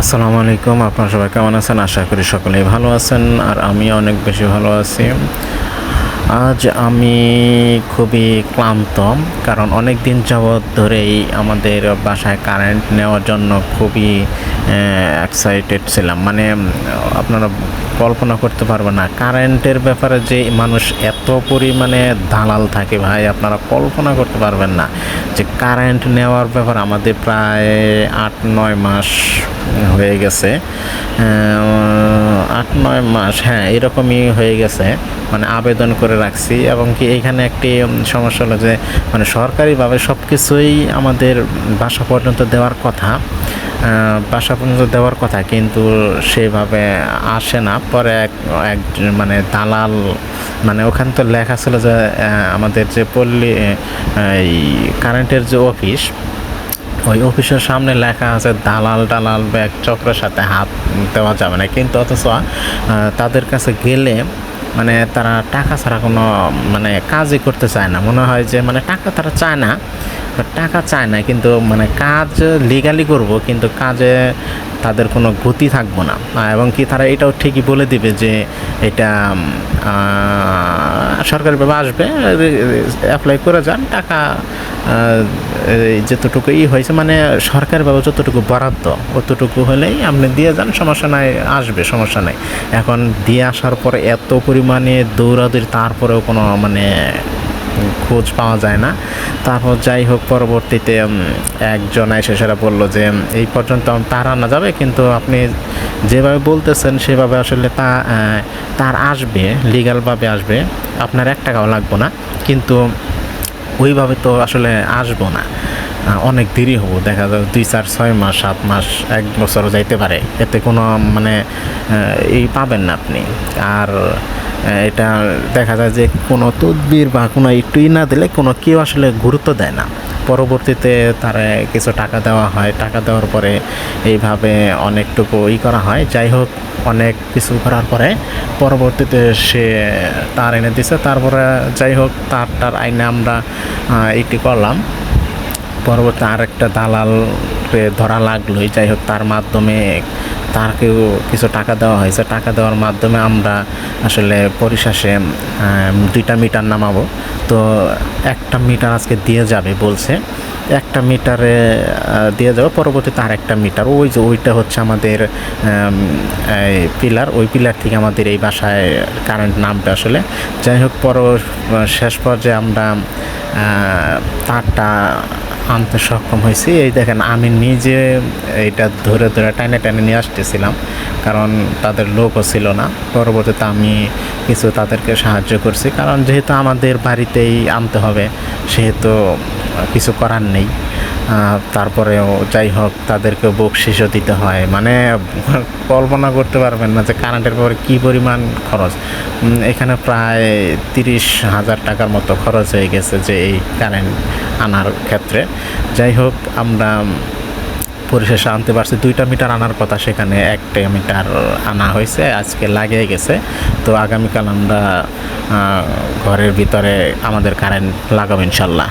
আসসালামু আলাইকুম। আপনারা সবাই কেমন আছেন? আশা করি সকলেই ভালো আছেন, আর আমি অনেক বেশি ভালো আছি। আজ আমি খুবই ক্লান্ত, কারণ অনেক দিন যাবৎ ধরেই আমাদের বাসায় কারেন্ট নেওয়ার জন্য খুবই এক্সাইটেড ছিলাম। মানে আপনারা কল্পনা করতে পারবেন না, কারেন্টের ব্যাপারে যে মানুষ এত পরিমাণে দালাল থাকে ভাই, আপনারা কল্পনা করতে পারবেন না যে কারেন্ট নেওয়ার ব্যাপার আমাদের প্রায় ৮-৯ মাস হয়ে গেছে। ৮-৯ মাস, হ্যাঁ এরকমই হয়ে গেছে। মানে আবেদন করে রাখছি, এবং কি এইখানে একটি সমস্যা হলো যে মানে সরকারিভাবে সব কিছুই আমাদের বাসা পর্যন্ত দেওয়ার কথা, বাসা পর্যন্ত দেওয়ার কথা, কিন্তু সেভাবে আসে না। পরে এক মানে দালাল, মানে ওখানে তো লেখা ছিল যে আমাদের যে পল্লী এই কারেন্টের যে অফিস, ওই অফিসের সামনে লেখা আছে দালাল ব্যাগ চক্রের সাথে হাত দেওয়া যাবে না, কিন্তু অথচ তাদের কাছে গেলে মানে তারা টাকা ছাড়া কোনো মানে কাজই করতে চায় না। মনে হয় যে মানে টাকা তারা চায় না, টাকা চায় না, কিন্তু মানে কাজ লিগালি করব, কিন্তু কাজে তাদের কোনো গতি থাকবো না। এবং কি তারা এটাও ঠিকই বলে দিবে যে এটা সরকারিভাবে আসবে, অ্যাপ্লাই করে যান, টাকা যতটুকু হয়েছে মানে সরকারিভাবে যতটুকু বরাদ্দ অতটুকু হলেই আপনি দিয়ে যান, সমস্যা নাই, আসবে, সমস্যা নাই। এখন দিয়ে আসার পরে এত পরিমাণে দৌড়াদৌড়ি, তারপরেও কোনো মানে খোঁজ পাওয়া যায় না। তারপর যাই হোক, পরবর্তীতে একজন এসে সেটা বললো যে এই পর্যন্ত তার আনা যাবে, কিন্তু আপনি যেভাবে বলতেছেন সেভাবে আসলে তার আসবে, লিগ্যালভাবে আসবে, আপনার 1 টাকাও লাগবে না, কিন্তু ওইভাবে তো আসলে আসবো না, অনেক দেরি হবো, দেখা যায় 2-4-6 মাস, 7 মাস, 1 বছরও যাইতে পারে, এতে কোনো মানে এই পাবেন না আপনি। আর এটা দেখা যায় যে কোনো তদবির বা কোনো একটুই না দিলে কোনো কেউ আসলে গুরুত্ব দেয় না। পরবর্তীতে তারা কিছু টাকা দেওয়া হয়, টাকা দেওয়ার পরে এইভাবে অনেকটুকু করা হয়। যাই হোক, অনেক কিছু করার পরে পরবর্তীতে সে তার এনে দিছে। তারপরে যাই হোক, তার আইনে আমরা এটি করলাম। পরবর্তী আরেকটা দালালকে ধরা লাগলোই। যাই হোক, তার মাধ্যমে তাকেও কিছু টাকা দেওয়া হয়েছে। টাকা দেওয়ার মাধ্যমে আমরা আসলে পরিশেষে 2টা মিটার নামাবো। তো 1টা মিটার আজকে দিয়ে যাবে বলছে, 1টা মিটারে দিয়ে যাবে। পরবর্তীতে আরেকটা মিটার, ওই যে ওইটা হচ্ছে আমাদের পিলার, ওই পিলার থেকে আমাদের এই বাসায় কারেন্ট নামবে আসলে। যাই হোক, শেষ পর্যায়ে আমরা তারটা আনতে সক্ষম হয়েছি। এই দেখেন, আমি নিজে এইটা ধরে টানে নিয়ে আসতেছিলাম, কারণ তাদের লোকও ছিল না। পরবর্তীতে আমি কিছু তাদেরকে সাহায্য করছি, কারণ যেহেতু আমাদের বাড়িতেই আনতে হবে, সেহেতু কিছু করার নেই। তারপরেও যাই হোক, তাদেরকে বকশিসও দিতে হয়। মানে কল্পনা করতে পারবেন না যে কারেন্টের পরে কী পরিমাণ খরচ। এখানে প্রায় 30,000 টাকার মতো খরচ হয়ে গেছে যে এই কারেন্ট আনার ক্ষেত্রে। যাই হোক, আমরা পরিশেষে আনতে পারছি। 2টা মিটার আনার কথা, সেখানে 1টা মিটার আনা হয়েছে, আজকে লাগিয়ে গেছে। তো আগামীকাল আমরা ঘরের ভিতরে আমাদের কারেন্ট লাগাবো ইনশাল্লাহ।